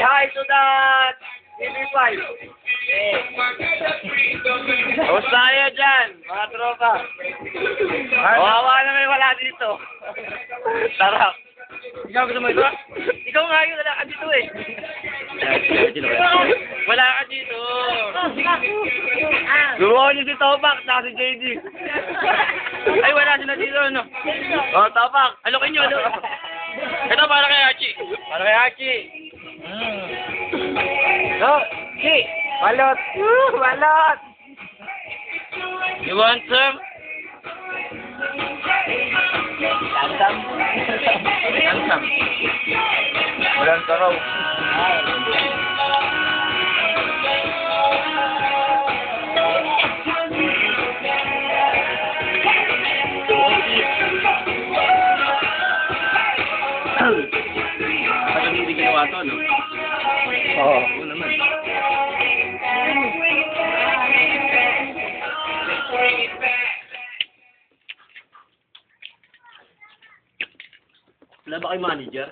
hi to that TV5. Kamusta kayo dyan, mga tropa? Kawawa na may wala dito. Sarap. Ikaw gusto mo ito? Ikaw nga yun, wala ka dito eh. Wala ka dito. Gumawa niyo si Topak, saka si JD. Ay, wala sila dito, ano? Oh, Topak, alokin niyo, ano? Ito para kay Hachi. Para kay Hachi. Oh, Chi, balot. Balot. You want some? Lansam. Lansam. Walang taraw. Parang hindi ginawa to, no? Oo. Oo naman. Wala ba kayo manager?